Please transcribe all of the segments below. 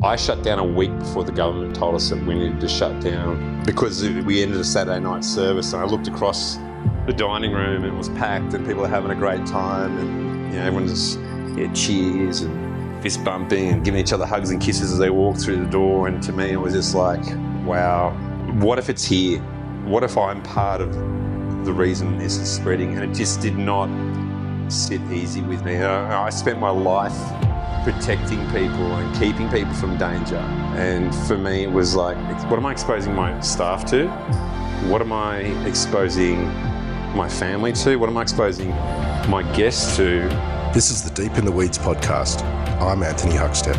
I shut down a week before the government told us that we needed to shut down because we ended a Saturday night service, and I looked across the dining room and it was packed and people are having a great time, and everyone's cheers and fist bumping and giving each other hugs and kisses as they walk through the door. And to me it was just like, wow, what if it's here? What if I'm part of the reason this is spreading? And it just did not sit easy with me. I spent my life protecting people and keeping people from danger, and for me it was like, what am I exposing my staff to? What am I exposing my family to? What am I exposing my guests to? This is the Deep in the Weeds podcast. I'm Anthony Huckstep.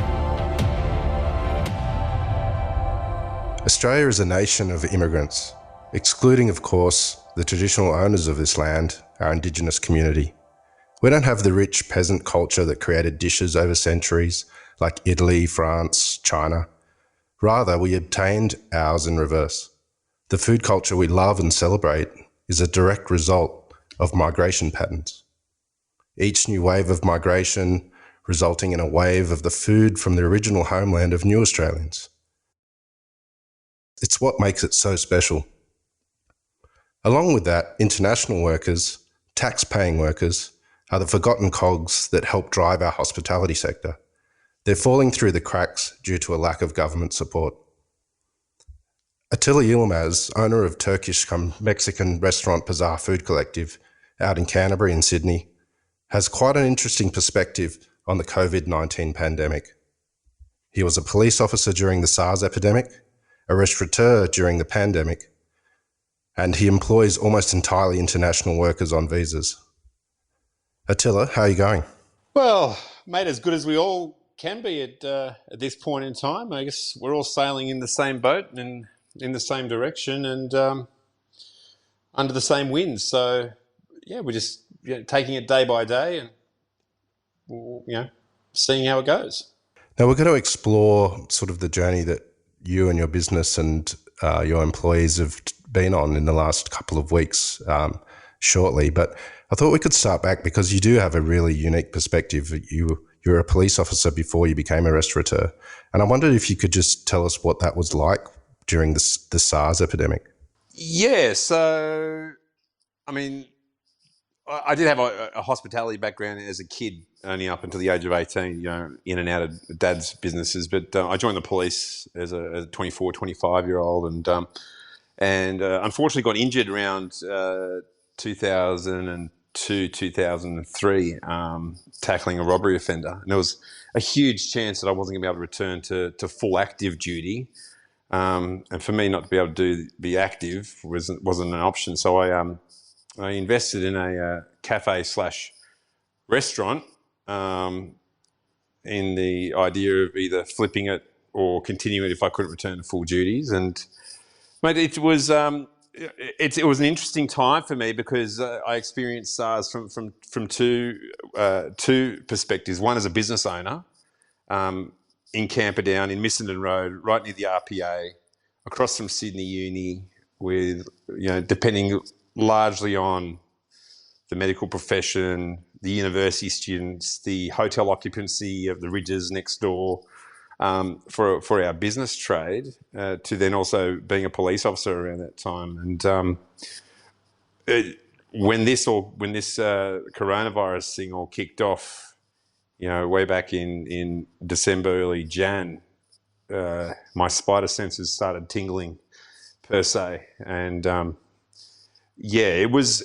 Australia is a nation of immigrants, excluding, of course, the traditional owners of this land, our Indigenous community. We don't have the rich peasant culture that created dishes over centuries, like Italy, France, China. Rather, we obtained ours in reverse. The food culture we love and celebrate is a direct result of migration patterns. Each new wave of migration resulting in a wave of the food from the original homeland of new Australians. It's what makes it so special. Along with that, international workers, tax-paying workers, are the forgotten cogs that help drive our hospitality sector. They're falling through the cracks due to a lack of government support. Attila Yilmaz, owner of Turkish-Mexican restaurant Pazar Food Collective out in Canterbury and Sydney, has quite an interesting perspective on the COVID-19 pandemic. He was a police officer during the SARS epidemic, a restaurateur during the pandemic, and he employs almost entirely international workers on visas. Attila, how are you going? Well, mate, as good as we all can be at this point in time. I guess we're all sailing in the same boat and in the same direction and under the same winds. So, yeah, we're just taking it day by day and, seeing how it goes. Now, we're going to explore sort of the journey that you and your business and your employees have been on in the last couple of weeks shortly, but I thought we could start back because you do have a really unique perspective. You were a police officer before you became a restaurateur, and I wondered if you could just tell us what that was like during the SARS epidemic. Yeah, so, I mean, I did have a hospitality background as a kid, only up until the age of 18, in and out of dad's businesses, but I joined the police as a 24, 25-year-old and unfortunately got injured around 2002, 2003, tackling a robbery offender. And there was a huge chance that I wasn't going to be able to return to full active duty. And for me not to be able to be active wasn't an option. So I invested in a cafe/restaurant in the idea of either flipping it or continuing it if I couldn't return to full duties. And mate, it was an interesting time for me because I experienced SARS from two perspectives. One as a business owner in Camperdown, in Missenden Road, right near the RPA, across from Sydney Uni, with depending largely on the medical profession, the university students, the hotel occupancy of the ridges next door. For our business trade, to then also being a police officer around that time, and when this coronavirus thing all kicked off, way back in December, early Jan, my spider senses started tingling per se, and it was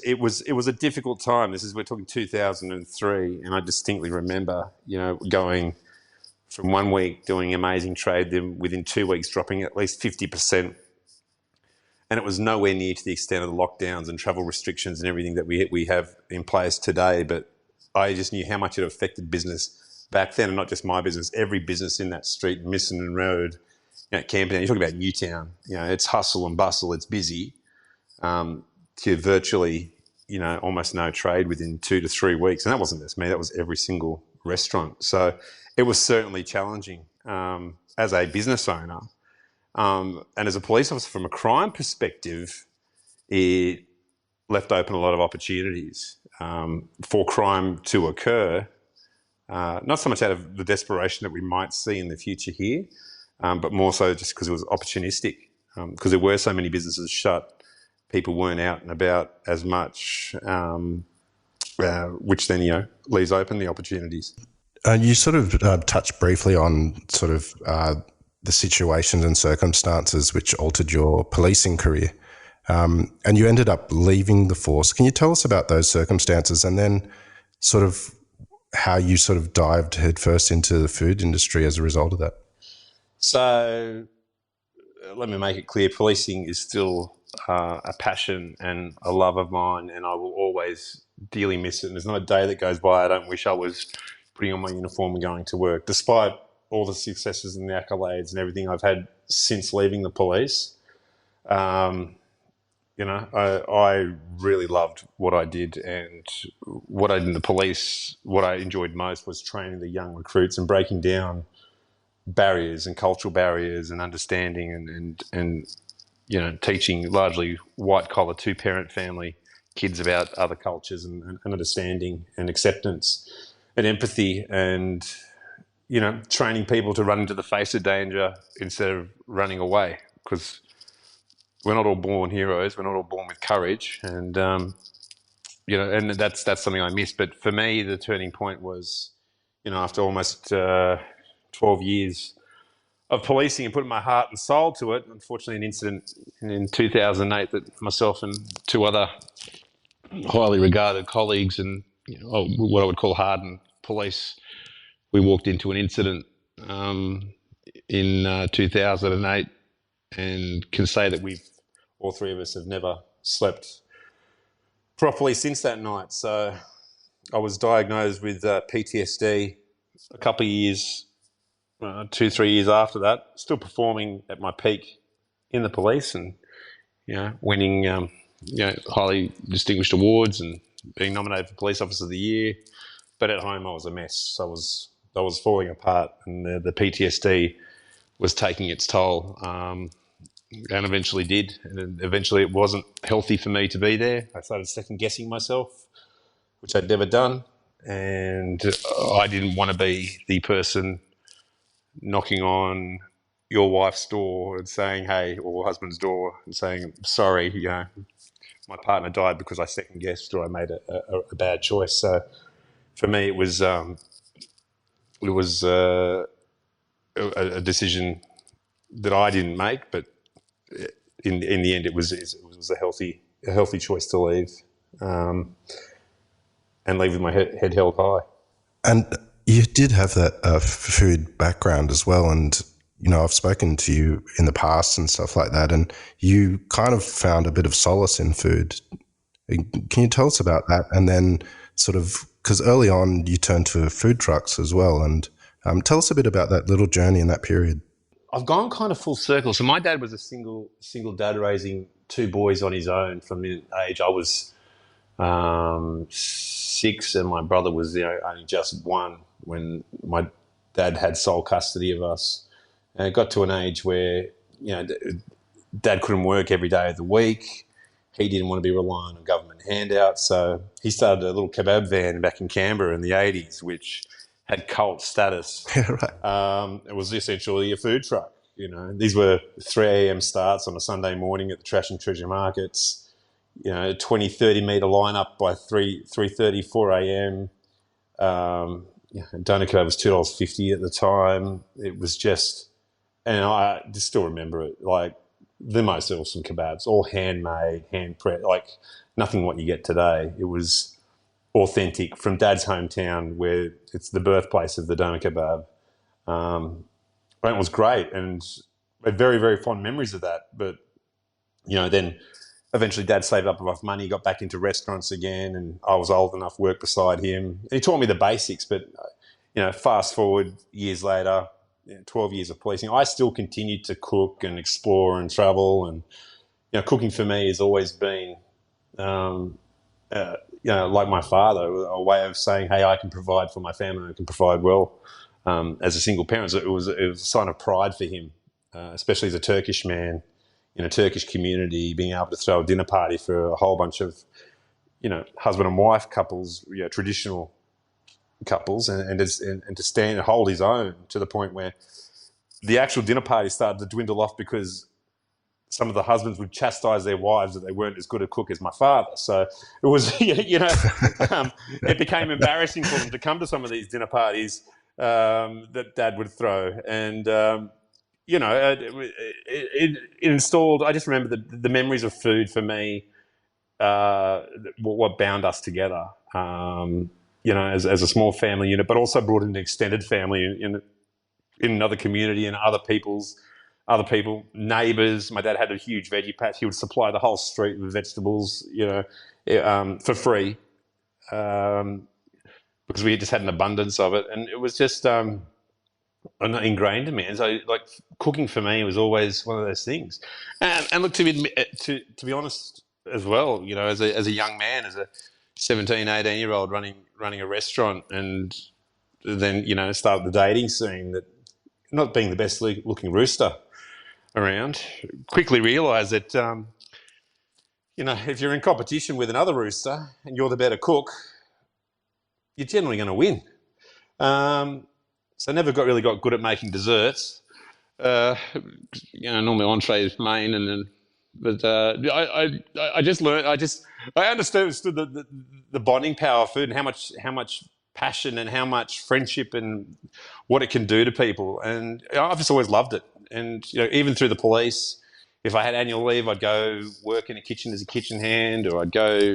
a difficult time. We're talking 2003, and I distinctly remember going from 1 week doing amazing trade, then within 2 weeks dropping at least 50%. And it was nowhere near to the extent of the lockdowns and travel restrictions and everything that we have in place today. But I just knew how much it affected business back then, and not just my business, every business in that street, Missenden Road, Camperdown. You're talking about Newtown. It's hustle and bustle, it's busy. To virtually, almost no trade within 2 to 3 weeks. And that wasn't just me, that was every single restaurant. So it was certainly challenging as a business owner. And as a police officer, from a crime perspective, it left open a lot of opportunities for crime to occur, not so much out of the desperation that we might see in the future here, but more so just because it was opportunistic. Because there were so many businesses shut, people weren't out and about as much, which then leaves open the opportunities. You sort of touched briefly on sort of the situations and circumstances which altered your policing career. And you ended up leaving the force. Can you tell us about those circumstances and then sort of how you sort of dived headfirst into the food industry as a result of that? So let me make it clear, policing is still a passion and a love of mine, and I will always dearly miss it. And there's not a day that goes by I don't wish I was putting on my uniform and going to work, despite all the successes and the accolades and everything I've had since leaving the police. I really loved what I did, and what I did in the police, what I enjoyed most was training the young recruits and breaking down barriers and cultural barriers and understanding and teaching largely white collar 2-parent family kids about other cultures and understanding and acceptance and empathy, and training people to run into the face of danger instead of running away, because we're not all born heroes. We're not all born with courage, and and that's something I miss. But for me, the turning point was, after almost 12 years of policing and putting my heart and soul to it. Unfortunately, an incident in 2008 that myself and 2 other highly regarded colleagues and what I would call hardened police, we walked into an incident in 2008, and can say that all 3 of us have never slept properly since that night. So I was diagnosed with PTSD a couple of years, 2-3 years after that, still performing at my peak in the police, and winning highly distinguished awards and being nominated for Police Officer of the Year. But at home, I was a mess. I was falling apart, and the PTSD was taking its toll, and eventually did. And eventually, it wasn't healthy for me to be there. I started second guessing myself, which I'd never done, and I didn't want to be the person knocking on your wife's door and saying, "Hey," or husband's door and saying, "Sorry, my partner died because I second guessed or I made a bad choice." So for me, it was a decision that I didn't make, but in the end, it was a healthy choice to leave, and leave with my head held high. And you did have that food background as well. And, I've spoken to you in the past and stuff like that, and you kind of found a bit of solace in food. Can you tell us about that? And then sort of, because early on you turned to food trucks as well. And tell us a bit about that little journey in that period. I've gone kind of full circle. So my dad was a single dad raising 2 boys on his own from the age I was 6, and my brother was only just 1 when my dad had sole custody of us. And it got to an age where Dad couldn't work every day of the week. He didn't want to be relying on government handouts, so he started a little kebab van back in Canberra in the 80s, which had cult status. Right. It was essentially a food truck. These were 3 a.m. starts on a Sunday morning at the Trash and Treasure markets. 20, 30 metre lineup by 3:30, 4 a.m. Doner kebab was $2.50 at the time. It was just, and I just still remember it, like the most awesome kebabs, all handmade, hand pressed, like nothing what you get today. It was authentic from Dad's hometown, where it's the birthplace of the doner kebab. And it was great, and I had very, very fond memories of that. But then eventually Dad saved up enough money, got back into restaurants again, and I was old enough to work beside him. And he taught me the basics, but fast forward years later, 12 years of policing, I still continued to cook and explore and travel. And cooking for me has always been, like my father, a way of saying, "Hey, I can provide for my family. I can provide well." As a single parent, it was a sign of pride for him, especially as a Turkish man in a Turkish community, being able to throw a dinner party for a whole bunch of, husband and wife couples, traditional couples, and to stand and hold his own to the point where the actual dinner party started to dwindle off because some of the husbands would chastise their wives that they weren't as good a cook as my father. So it was, it became embarrassing for them to come to some of these dinner parties that Dad would throw. And, it installed, I just remember the memories of food for me, what bound us together, as a small family unit, but also brought in an extended family in another community and other people, neighbours. My dad had a huge veggie patch. He would supply the whole street with vegetables, for free, because we just had an abundance of it, and it was just ingrained in me. And so, like, cooking for me was always one of those things. And look, to be honest, as well, as a young man, as a 17, 18-year-old running a restaurant, and then started the dating scene. That not being the best looking rooster around, quickly realised that if you're in competition with another rooster and you're the better cook, you're generally going to win. So I never really got good at making desserts. Normally entrees main, and then but I just learned. I understood the bonding power of food and how much passion and how much friendship and what it can do to people. And I've just always loved it. And even through the police, if I had annual leave, I'd go work in a kitchen as a kitchen hand, or I'd go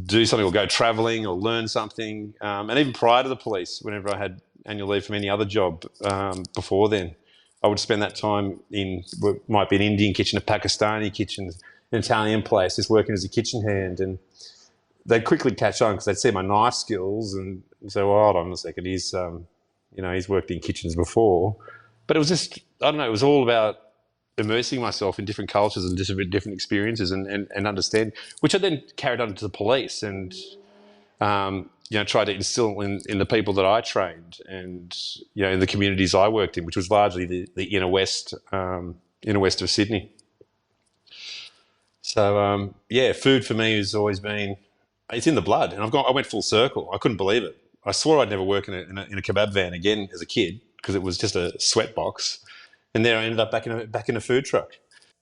do something, or go travelling, or learn something. And even prior to the police, whenever I had annual leave from any other job before then, I would spend that time in what might be an Indian kitchen, a Pakistani kitchen, an Italian place, just working as a kitchen hand. And they'd quickly catch on because they'd see my knife skills and say, well, hold on a second, he's worked in kitchens before. But it was just, I don't know, it was all about immersing myself in different cultures and different experiences and understand, which I then carried on to the police and, tried to instill in the people that I trained and, in the communities I worked in, which was largely the inner west of Sydney. So, food for me has always been, it's in the blood. And I went full circle. I couldn't believe it. I swore I'd never work in a kebab van again as a kid because it was just a sweat box. And there I ended up back in a food truck.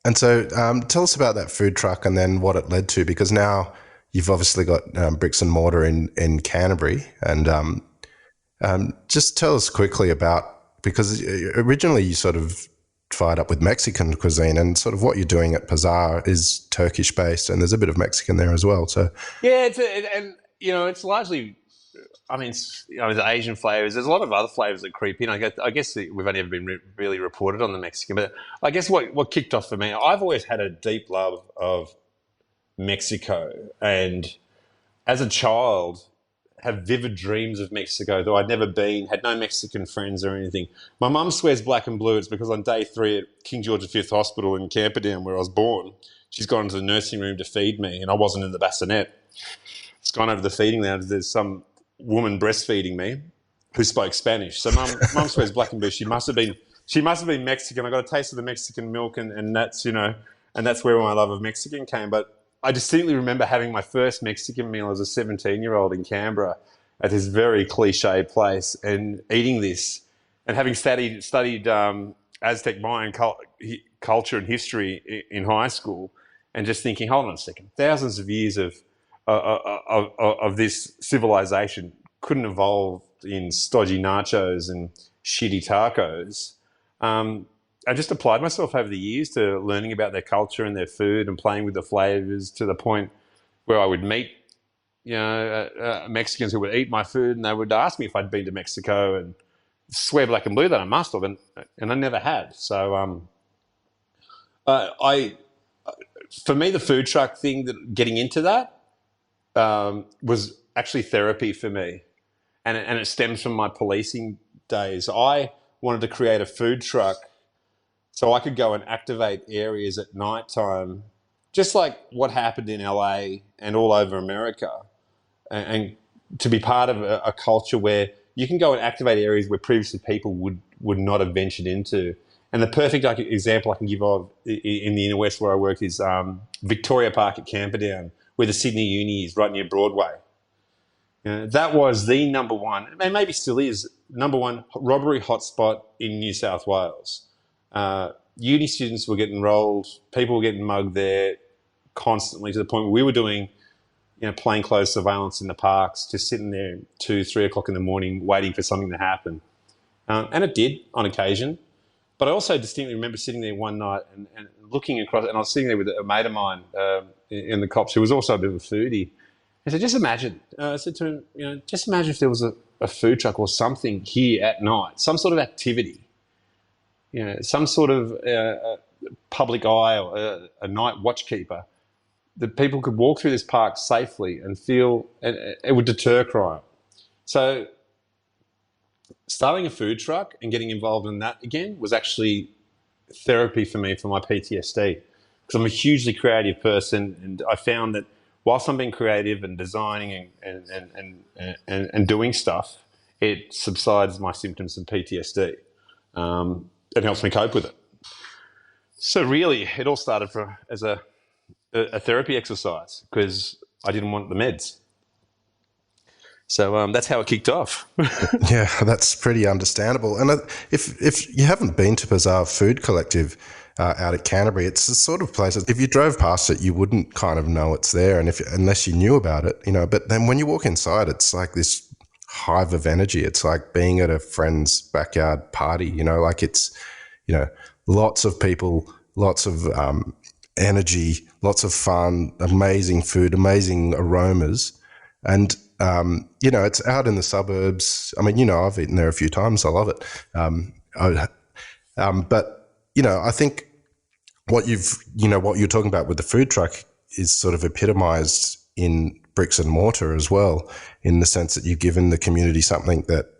And so tell us about that food truck and then what it led to, because now you've obviously got bricks and mortar in Canterbury. And just tell us quickly about, because originally you sort of fired up with Mexican cuisine, and sort of what you're doing at Pazar is Turkish based, and there's a bit of Mexican there as well. So yeah, it's largely, the Asian flavors. There's a lot of other flavors that creep in. I guess we've only ever been really reported on the Mexican, but I guess what kicked off for me, I've always had a deep love of Mexico, and as a child, have vivid dreams of Mexico, though I'd never been, had no Mexican friends or anything. My mum swears black and blue. It's because on day 3 at King George V Hospital in Camperdown, where I was born, she's gone into the nursing room to feed me, and I wasn't in the bassinet. It's gone over to the feeding lounge. There's some woman breastfeeding me who spoke Spanish. So mum swears black and blue. She must have been Mexican. I got a taste of the Mexican milk, and that's where my love of Mexican came. But I distinctly remember having my first Mexican meal as a 17-year-old in Canberra at this very cliche place, and eating this, and having studied Aztec Mayan culture and history in high school, and just thinking, hold on a second, thousands of years of this civilization couldn't evolve in stodgy nachos and shitty tacos. I just applied myself over the years to learning about their culture and their food and playing with the flavors to the point where I would meet, Mexicans who would eat my food, and they would ask me if I'd been to Mexico, and swear black and blue that I must have, and I never had. So, for me, the food truck thing, getting into that, was actually therapy for me, and it stems from my policing days. I wanted to create a food truck so I could go and activate areas at night time, just like what happened in LA and all over America, and to be part of a culture where you can go and activate areas where previously people would not have ventured into. And the perfect example I can give of in the inner west where I work is Victoria Park at Camperdown, where the Sydney Uni is, right near Broadway. That was the number one, and maybe still is, number one robbery hotspot in New South Wales. Uni students were getting rolled, people were getting mugged there constantly, to the point where we were doing plainclothes surveillance in the parks, just sitting there 2, 3 o'clock in the morning waiting for something to happen. And it did on occasion. But I also distinctly remember sitting there one night and looking across, and I was sitting there with a mate of mine in the cops who was also a bit of a foodie. I said, just imagine, I said to him, just imagine if there was a food truck or something here at night, some sort of activity, some sort of public eye or a night watchkeeper, that people could walk through this park safely and feel, and it would deter crime. So starting a food truck and getting involved in that again was actually therapy for me for my PTSD, because I'm a hugely creative person, and I found that whilst I'm being creative and designing and doing stuff, it subsides my symptoms of PTSD. It helps me cope with it. So really, it all started as a therapy exercise, because I didn't want the meds. So that's how it kicked off. Yeah, that's pretty understandable. And if you haven't been to Pazar Food Collective out at Canterbury, it's the sort of place that if you drove past it, you wouldn't kind of know it's there, and unless you knew about it, But then when you walk inside, it's like this hive of energy. It's like being at a friend's backyard party. Like it's lots of people, lots of energy, lots of fun, amazing food, amazing aromas, and it's out in the suburbs. I mean, I've eaten there a few times. I love it. But I think what you're talking about with the food truck is sort of epitomized in bricks and mortar as well, in the sense that you've given the community something that,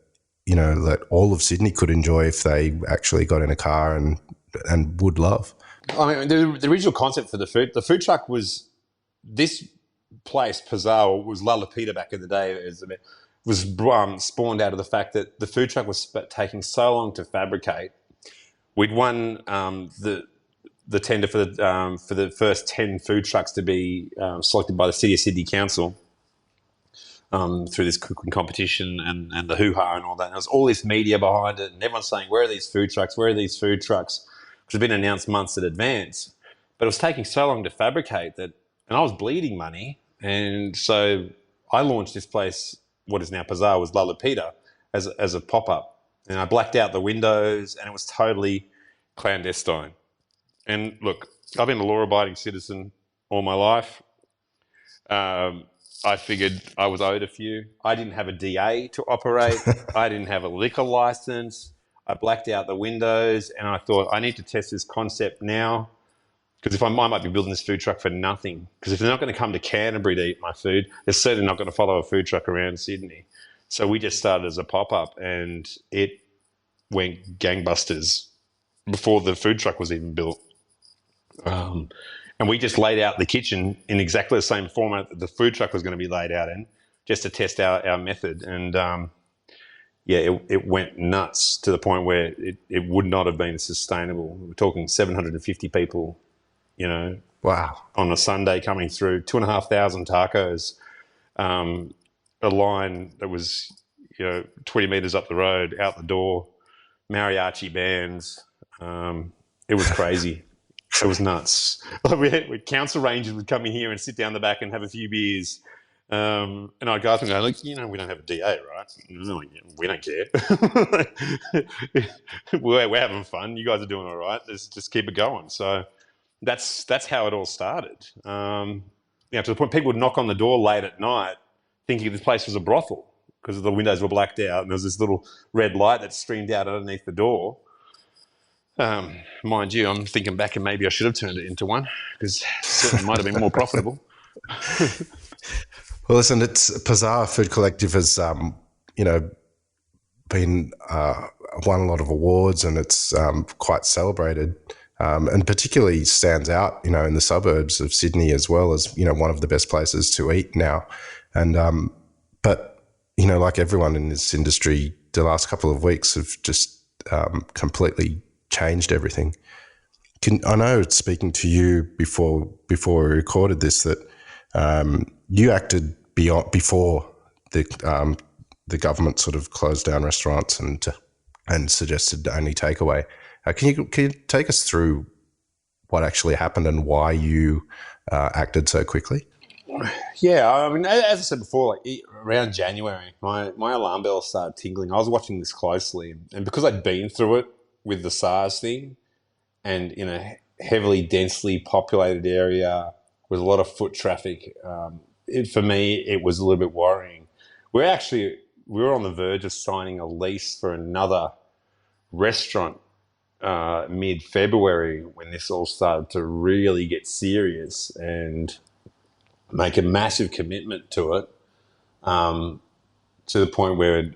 that all of Sydney could enjoy if they actually got in a car and would love. I mean, the original concept for the food truck was this place, Pazar, was Lalapita back in the day. It was spawned out of the fact that the food truck was taking so long to fabricate. We'd won the tender for the first 10 food trucks to be selected by the City of Sydney Council through this cooking competition and the hoo-ha and all that. And there was all this media behind it, and everyone's saying, where are these food trucks? Where are these food trucks? Which had been announced months in advance. But it was taking so long to fabricate that, and I was bleeding money. And so I launched this place, what is now Pazar, was Lalapita, as a pop-up. And I blacked out the windows, and it was totally clandestine. And look, I've been a law-abiding citizen all my life. I figured I was owed a few. I didn't have a DA to operate. I didn't have a liquor license. I blacked out the windows, and I thought, I need to test this concept now, because if I might be building this food truck for nothing. Because if they're not going to come to Canterbury to eat my food, they're certainly not going to follow a food truck around Sydney. So we just started as a pop-up, and it went gangbusters before the food truck was even built. And we just laid out the kitchen in exactly the same format that the food truck was going to be laid out in, just to test our method. And it went nuts to the point where it would not have been sustainable. We're talking 750 people, wow, on a Sunday coming through, 2,500 tacos, a line that was 20 metres up the road, out the door, mariachi bands. It was crazy. It was nuts. Council rangers would come in here and sit down the back and have a few beers. And I'd go up and go, look, we don't have a DA, right? Like, we don't care. we're having fun. You guys are doing all right. Let's just keep it going. So that's how it all started. To the point people would knock on the door late at night thinking this place was a brothel because the windows were blacked out and there was this little red light that streamed out underneath the door. Mind you, I'm thinking back and maybe I should have turned it into one, because it certainly might have been more profitable. Well, listen, it's Pazar Food Collective has, been won a lot of awards, and it's quite celebrated, and particularly stands out, in the suburbs of Sydney as well as, one of the best places to eat now. And but like everyone in this industry, the last couple of weeks have just completely changed everything. I know, speaking to you before we recorded this, that you acted before the government sort of closed down restaurants and suggested only takeaway. Can you take us through what actually happened and why you acted so quickly? Yeah, I mean, as I said before, like around January, my alarm bell started tingling. I was watching this closely, and because I'd been through it with the SARS thing, and in a heavily densely populated area with a lot of foot traffic, for me it was a little bit worrying. We were on the verge of signing a lease for another restaurant mid-February when this all started to really get serious and make a massive commitment to it, to the point where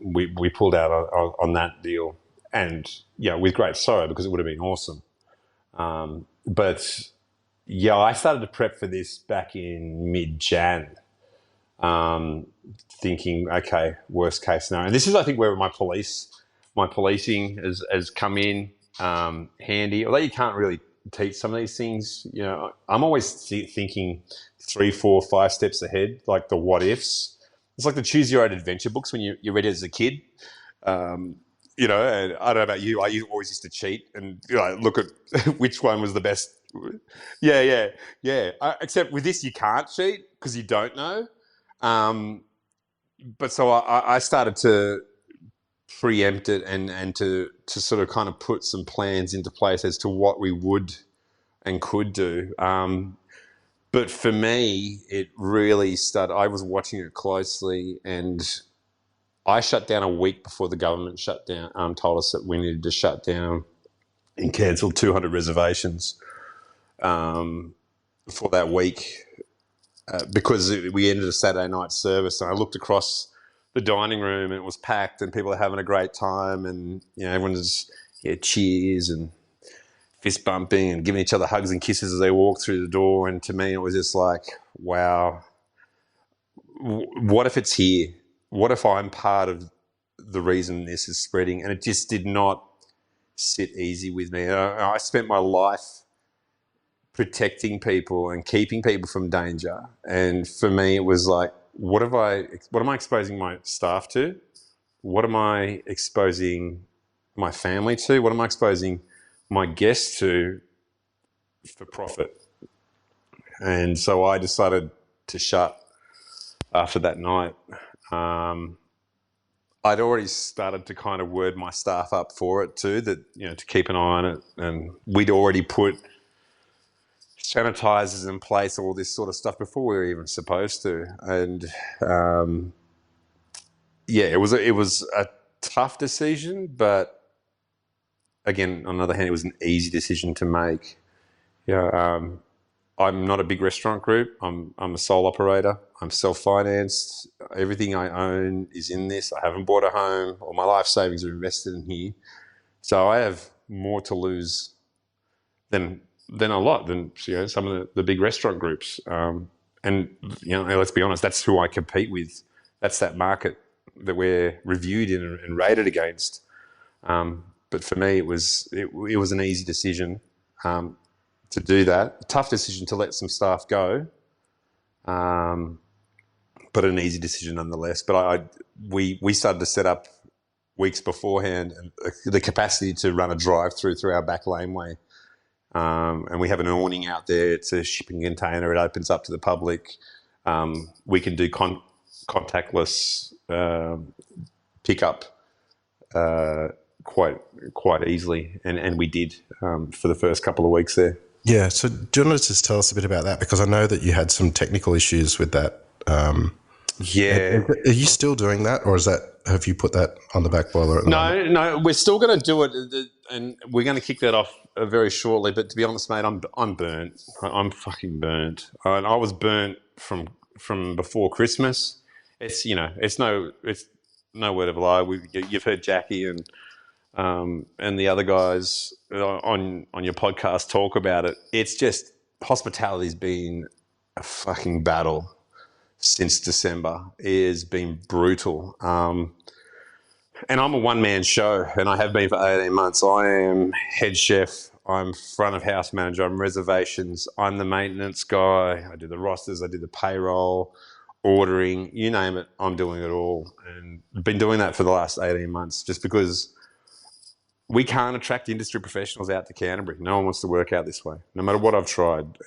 we pulled out on that deal, and with great sorrow because it would have been awesome. But yeah, I started to prep for this back in mid-Jan, thinking, okay, worst case scenario. And this is, I think, where my policing has come in handy. Although you can't really teach some of these things, I'm always thinking 3, 4, 5 steps ahead, like the what ifs. It's like the choose your own adventure books when you read it as a kid. And I don't know about you, I always used to cheat and look at which one was the best. Yeah. Except with this, you can't cheat because you don't know. But so I started to preempt it and to sort of kind of put some plans into place as to what we would and could do. But for me, it really started. I was watching it closely, and I shut down a week before the government shut down. Told us that we needed to shut down and cancelled 200 reservations for that week because we ended a Saturday night service. And I looked across the dining room, and it was packed, and people are having a great time, and everyone was cheers and fist bumping and giving each other hugs and kisses as they walked through the door. And to me, it was just like, wow, what if it's here? What if I'm part of the reason this is spreading? And it just did not sit easy with me. I spent my life protecting people and keeping people from danger. And for me, it was like, what am I exposing my staff to? What am I exposing my family to? What am I exposing my guests to for profit? And so I decided to shut after that night. I'd already started to kind of word my staff up for it too, that, to keep an eye on it. And we'd already put sanitizers in place, all this sort of stuff before we were even supposed to. And it was a tough decision, but again, on the other hand, it was an easy decision to make. I'm not a big restaurant group. I'm a sole operator. I'm self-financed. Everything I own is in this. I haven't bought a home. All my life savings are invested in here. So I have more to lose than some of the big restaurant groups. And let's be honest, that's who I compete with. That's that market that we're reviewed in and rated against. But for me, it was an easy decision to do that. Tough decision to let some staff go, but an easy decision nonetheless. But we started to set up weeks beforehand the capacity to run a drive-through through our back laneway. And we have an awning out there. It's a shipping container. It opens up to the public. We can do contactless pickup quite easily, and we did for the first couple of weeks there. Yeah. So do you want to just tell us a bit about that? Because I know that you had some technical issues with that. Yeah. Are you still doing that, or have you put that on the back burner at the moment? No, we're still going to do it, and we're going to kick that off very shortly. But to be honest, mate, I'm burnt. I'm fucking burnt. I was burnt from before Christmas. It's no word of a lie. You've heard Jackie and the other guys on your podcast talk about it. It's just hospitality's been a fucking battle since December. It has been brutal. And I'm a one-man show, and I have been for 18 months. I am head chef. I'm front of house manager. I'm reservations. I'm the maintenance guy. I do the rosters. I do the payroll. ordering, you name it, I'm doing it all. And I've been doing that for the last 18 months just because we can't attract industry professionals out to Canterbury. No one wants to work out this way, no matter what I've tried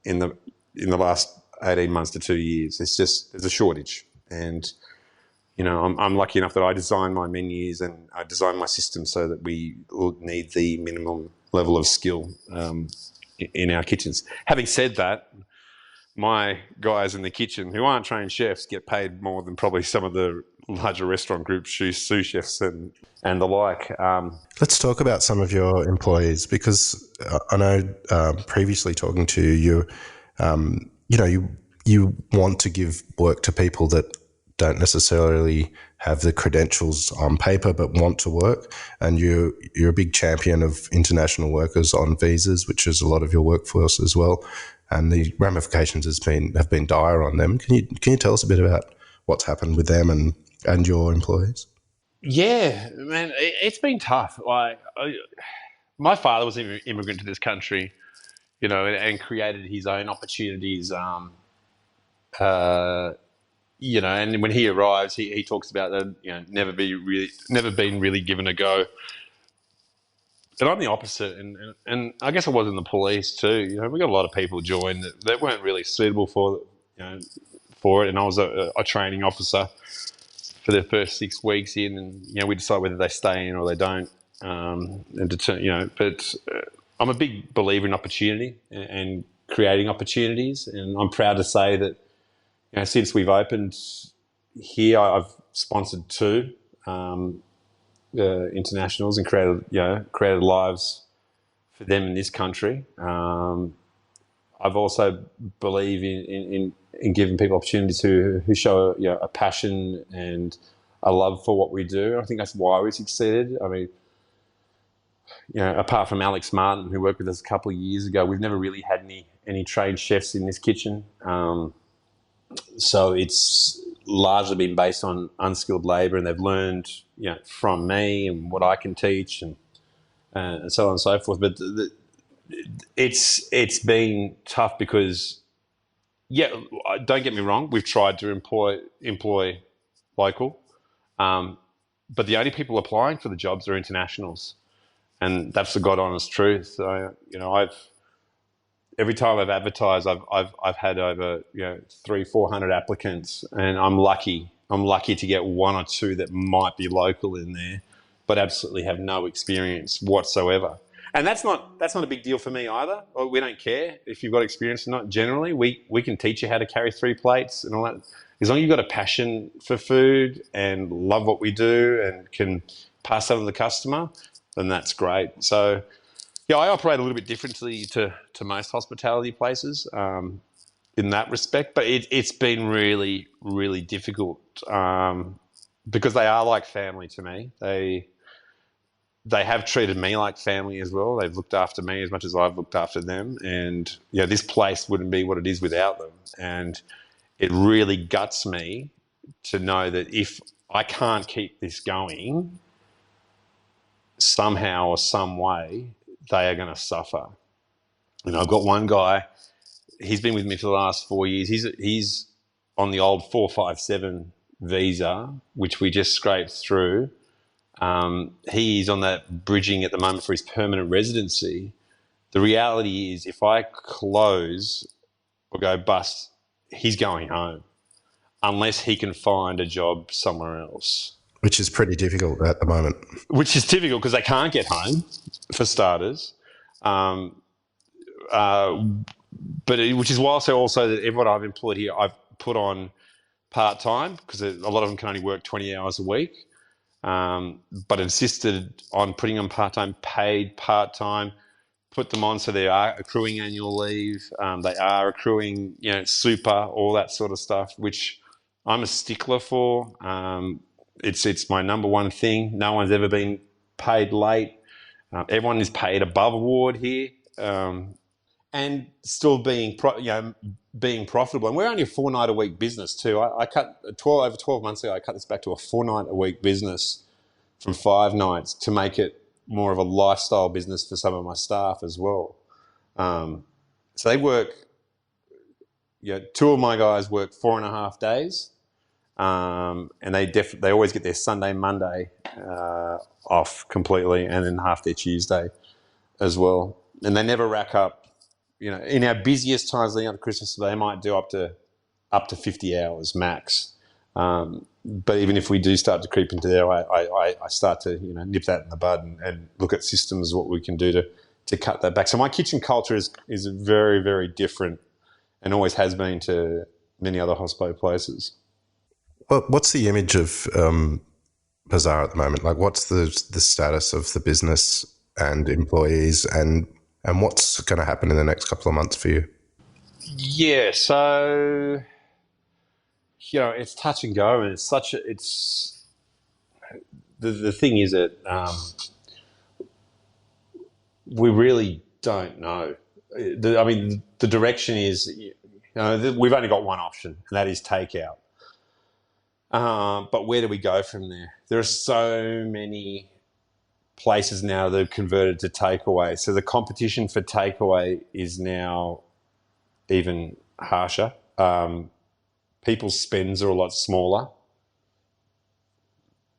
in the last 18 months to 2 years. It's just, there's a shortage. And, you know, I'm lucky enough that I design my menus and I design my system so that we will need the minimum level of skill in our kitchens. Having said that, my guys in the kitchen who aren't trained chefs get paid more than probably some of the larger restaurant groups, sous chefs and the like. Let's talk about some of your employees, because I know previously talking to you, you know, you want to give work to people that don't necessarily have the credentials on paper but want to work, and you're a big champion of international workers on visas, which is a lot of your workforce as well, and the ramifications have been dire on them. Can you tell us a bit about what's happened with them and your employees? Yeah, man, it's been tough. My father was an immigrant to this country, you know, and created his own opportunities. You know, and when he arrives, he talks about that, you know, never been really given a go. And I'm the opposite, and I guess I was in the police too. You know, we got a lot of people join that weren't really suitable for it, and I was a training officer for the first 6 weeks in, and you know, we decide whether they stay in or they don't. But I'm a big believer in opportunity and creating opportunities, and I'm proud to say that, you know, since we've opened here, I've sponsored two internationals and created lives for them in this country. I've also believe in giving people opportunities who show, you know, a passion and a love for what we do. I think that's why we succeeded. I mean, you know, apart from Alex Martin, who worked with us a couple of years ago, we've never really had any trained chefs in this kitchen. So it's largely been based on unskilled labour, and they've learned, you know, from me and what I can teach, and so on and so forth. But it's been tough because, yeah, don't get me wrong, we've tried to employ local, but the only people applying for the jobs are internationals, and that's the God honest truth. You know, every time I've advertised, I've had over, you know, 300-400 applicants, and I'm lucky to get one or two that might be local in there, but absolutely have no experience whatsoever. And that's not a big deal for me either. We don't care if you've got experience or not. Generally, we can teach you how to carry 3 plates and all that. As long as you've got a passion for food and love what we do and can pass that on to the customer, then that's great. So, yeah, I operate a little bit differently to most hospitality places in that respect, but it's been really, really difficult because they are like family to me. They have treated me like family as well. They've looked after me as much as I've looked after them, and you know, this place wouldn't be what it is without them. And it really guts me to know that if I can't keep this going, somehow or some way, they are going to suffer. You know, I've got one guy, he's been with me for the last 4 years. He's on the old 457 visa, which we just scraped through. He's on that bridging at the moment for his permanent residency. The reality is, if I close or go bust, he's going home unless he can find a job somewhere else. Which is pretty difficult at the moment. Which is difficult because they can't get home, for starters. Which is why also that everyone I've employed here, I've put on part-time, because a lot of them can only work 20 hours a week, but insisted on putting them part-time, paid part-time, put them on so they are accruing annual leave, they are accruing, you know, super, all that sort of stuff, which I'm a stickler for. It's my number one thing. No one's ever been paid late. Everyone is paid above award here. And still being profitable. And we're only a 4-night-a-week business too. I cut over 12 months ago. I cut this back to a 4-night-a-week business from 5 nights to make it more of a lifestyle business for some of my staff as well. So they work two of my guys work 4.5 days, and they always get their Sunday, Monday off completely, and then half their Tuesday as well. And they never rack up. In our busiest times leading up to Christmas, they might do up to 50 hours max. But even if we do start to creep into there, I start to nip that in the bud and look at systems, what we can do to cut that back. So my kitchen culture is very, very different, and always has been, to many other hospo places. What's the image of Pazar at the moment? Like, what's the status of the business and employees, and what's going to happen in the next couple of months for you? Yeah, so it's touch and go, and it's the thing is that we really don't know. The direction is, we've only got one option, and that is takeout. But where do we go from there? There are so many places now that have converted to takeaway. So the competition for takeaway is now even harsher. People's spends are a lot smaller.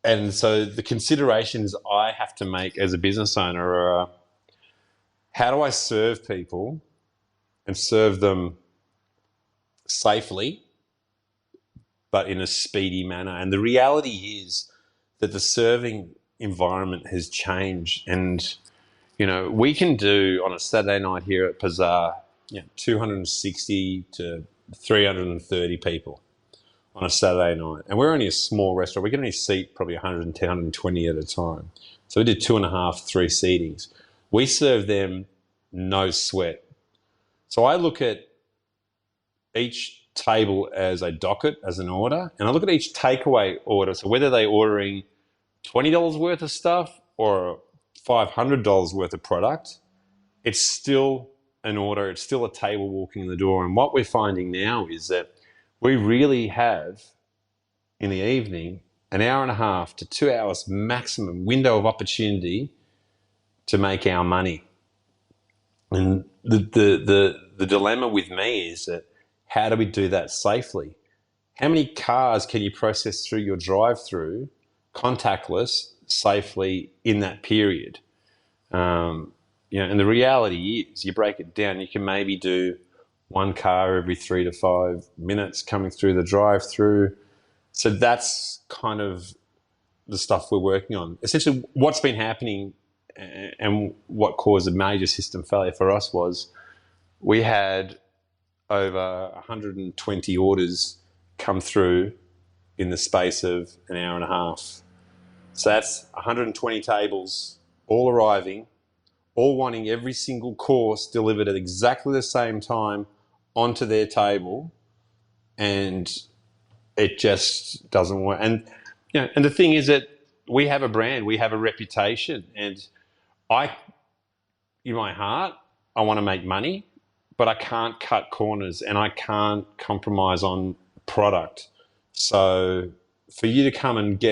And so the considerations I have to make as a business owner are, how do I serve people and serve them safely, but in a speedy manner? And the reality is that the serving environment has changed. And, we can do on a Saturday night here at Pazar, 260 to 330 people on a Saturday night. And we're only a small restaurant. We can only seat probably 110, 120 at a time. So we did 2.5, 3 seatings. We serve them no sweat. So I look at each table as a docket, as an order, and I look at each takeaway order. So whether they're ordering $20 worth of stuff or $500 worth of product, it's still an order. It's still a table walking in the door. And what we're finding now is that we really have, in the evening, an hour and a half to 2 hours maximum window of opportunity to make our money. And the dilemma with me is that, how do we do that safely? How many cars can you process through your drive-through contactless safely in that period? And the reality is, you break it down, you can maybe do one car every 3 to 5 minutes coming through the drive-through. So that's kind of the stuff we're working on. Essentially, what's been happening and what caused a major system failure for us was, we had over 120 orders come through in the space of an hour and a half. So that's 120 tables all arriving, all wanting every single course delivered at exactly the same time onto their table, and it just doesn't work. And and the thing is that we have a brand, we have a reputation, and in my heart, I want to make money, but I can't cut corners and I can't compromise on product. So for you to come and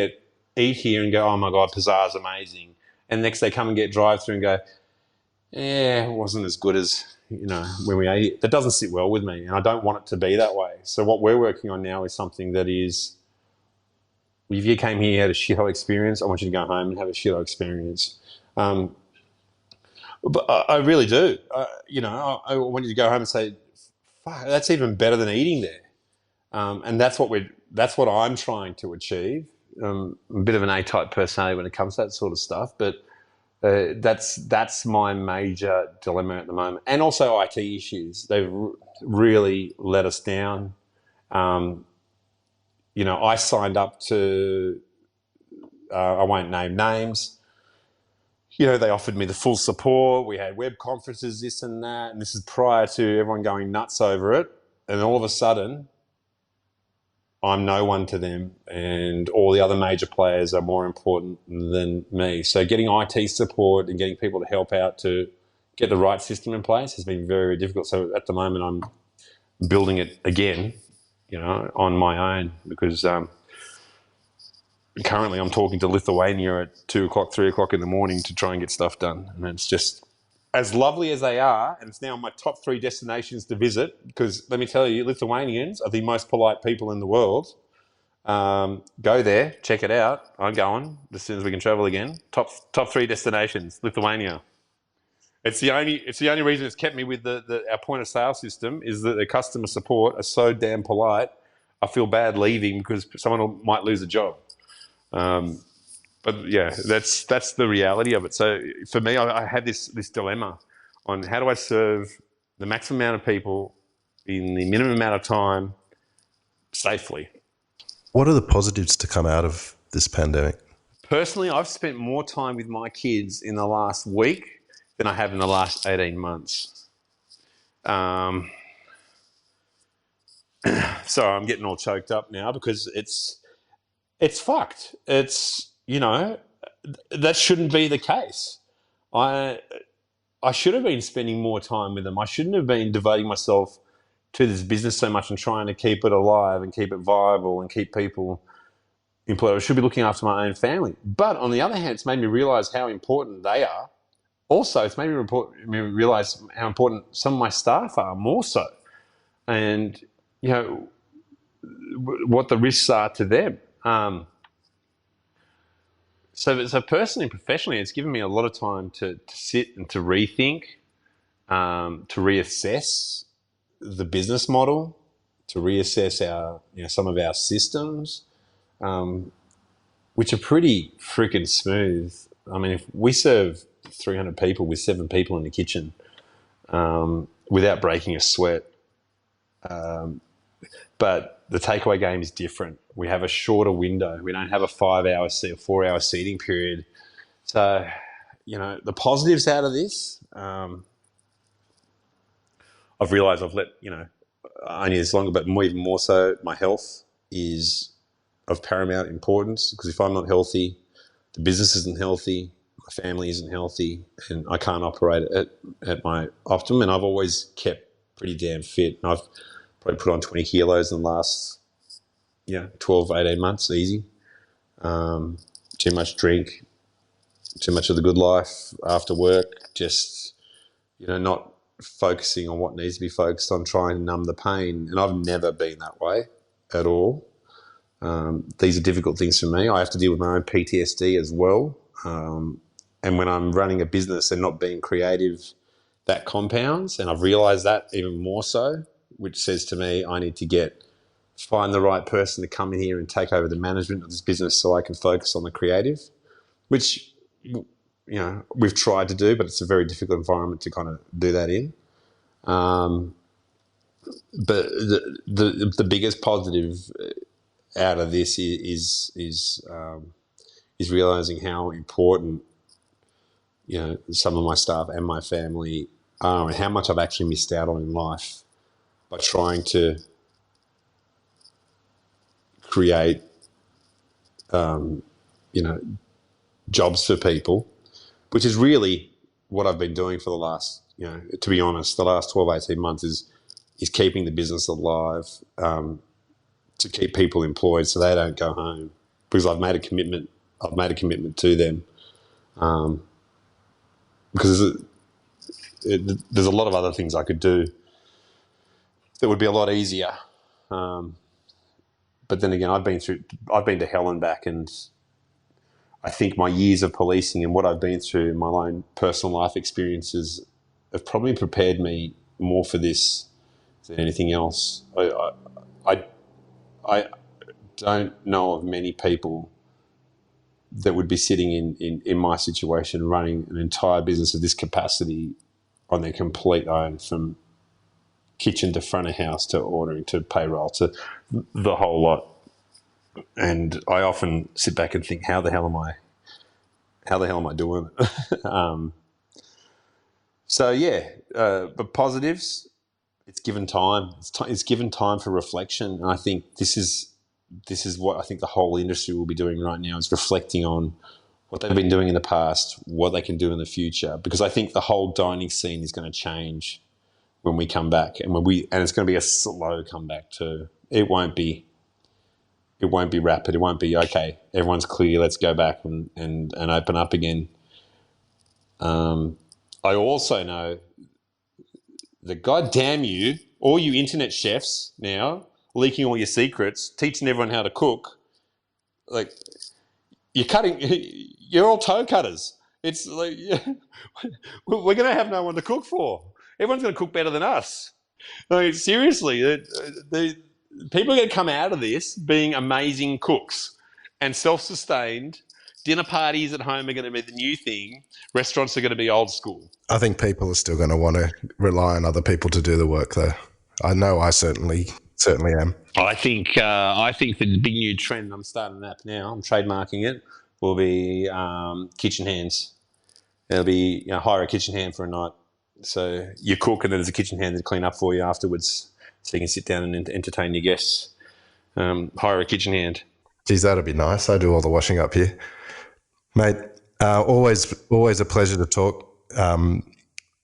eat here and go, oh my God, Pazar's amazing, and next they come and get drive-through and go, it wasn't as good as when we ate it, that doesn't sit well with me, and I don't want it to be that way. So what we're working on now is something that is, if you came here, had a shithole experience, I want you to go home and have a shithole experience. But I really do. I want you to go home and say, fuck, that's even better than eating there. And that's what I'm trying to achieve. I'm a bit of an A-type personality when it comes to that sort of stuff, but that's my major dilemma at the moment. And also IT issues. They've really let us down. I signed up to, I won't name names. They offered me the full support. We had web conferences, this and that, and this is prior to everyone going nuts over it. And all of a sudden, I'm no one to them, and all the other major players are more important than me. So getting IT support and getting people to help out to get the right system in place has been very, very difficult. So at the moment, I'm building it again, on my own, because currently I'm talking to Lithuania at 2 o'clock, 3 o'clock in the morning to try and get stuff done. And it's just, as lovely as they are, and it's now my top 3 destinations to visit, because let me tell you, Lithuanians are the most polite people in the world. Go there, check it out. I'm going as soon as we can travel again. Top 3 destinations, Lithuania. It's the only reason it's kept me with our point of sale system is that the customer support are so damn polite. I feel bad leaving because someone might lose a job. But yeah, that's the reality of it. So for me, I had this dilemma on how do I serve the maximum amount of people in the minimum amount of time safely. What are the positives to come out of this pandemic? Personally, I've spent more time with my kids in the last week than I have in the last 18 months. So I'm getting all choked up now because it's fucked. That shouldn't be the case. I I should have been spending more time with them. I shouldn't have been devoting myself to this business so much and trying to keep it alive and keep it viable and keep people employed. I should be looking after my own family. But on the other hand, it's made me realize how important they are. Also, it's made me realize how important some of my staff are more so. And, you know, what the risks are to them. So personally and professionally, it's given me a lot of time to sit and to rethink, to reassess the business model, to reassess some of our systems, which are pretty freaking smooth. I mean, if we serve 300 people with 7 people in the kitchen without breaking a sweat, but the takeaway game is different. We have a shorter window. We don't have a 5-hour or 4-hour seating period. So, the positives out of this, I've realised I've let, only this longer, but even more so, my health is of paramount importance, because if I'm not healthy, the business isn't healthy, my family isn't healthy, and I can't operate at my optimum. And I've always kept pretty damn fit. And I've probably put on 20 kilos in the last 12, 18 months, easy. Too much drink, too much of the good life after work, just, not focusing on what needs to be focused on, trying to numb the pain. And I've never been that way at all. These are difficult things for me. I have to deal with my own PTSD as well. And when I'm running a business and not being creative, that compounds. And I've realised that even more so, which says to me I need to find the right person to come in here and take over the management of this business so I can focus on the creative, which, we've tried to do, but it's a very difficult environment to kind of do that in. But the biggest positive out of this is realizing how important some of my staff and my family are, and how much I've actually missed out on in life by trying to create jobs for people, which is really what I've been doing for the last, to be honest, the last 12, 18 months is keeping the business alive, to keep people employed so they don't go home, because I've made a commitment to them, because there's a lot of other things I could do that would be a lot easier. But then again, I've been to hell and back, and I think my years of policing and what I've been through in my own personal life experiences have probably prepared me more for this than anything else. I don't know of many people that would be sitting in my situation running an entire business of this capacity on their complete own, from kitchen to front of house to ordering to payroll to the whole lot. And I often sit back and think, how the hell am I doing it? But positives, it's given time. It's given time for reflection, and I think this is what I think the whole industry will be doing right now, is reflecting on what they've been doing in the past, what they can do in the future, because I think the whole dining scene is going to change when we come back, and it's going to be a slow comeback too. It won't be rapid. It won't be, okay, everyone's clear, let's go back and open up again. I also know that, goddamn you, all you internet chefs now, leaking all your secrets, teaching everyone how to cook, like, you're all toe cutters. It's like, we're going to have no one to cook for. Everyone's going to cook better than us. I mean, seriously, the people are going to come out of this being amazing cooks and self-sustained. Dinner parties at home are going to be the new thing. Restaurants are going to be old school. I think people are still going to want to rely on other people to do the work, though. I know I certainly am. I think the big new trend, I'm starting an app now, I'm trademarking it, will be kitchen hands. It'll be, hire a kitchen hand for a night. So you cook and then there's a kitchen hand to clean up for you afterwards, so you can sit down and entertain your guests. Hire a kitchen hand. Geez, that'd be nice. I do all the washing up here. Mate, always a pleasure to talk.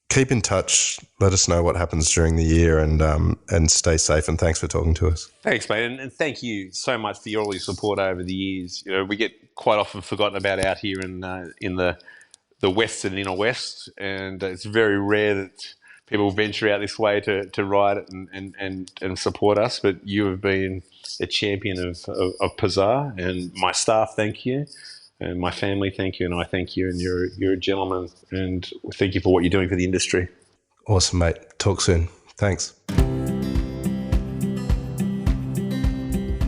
Keep in touch. Let us know what happens during the year, and stay safe. And thanks for talking to us. Thanks, mate, and thank you so much for all your support over the years. We get quite often forgotten about out here in the west and inner west, and it's very rare that people venture out this way to ride it and support us. But you have been a champion of Pazar, and my staff thank you. And my family, thank you, and I thank you, and you're a gentleman, and thank you for what you're doing for the industry. Awesome, mate. Talk soon. Thanks.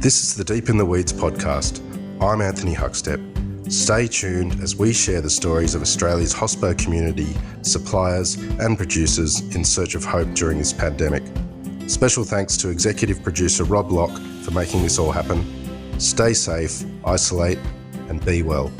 This is the Deep in the Weeds podcast. I'm Anthony Huckstep. Stay tuned as we share the stories of Australia's hospo community, suppliers and producers in search of hope during this pandemic. Special thanks to executive producer Rob Locke for making this all happen. Stay safe, isolate, and be well.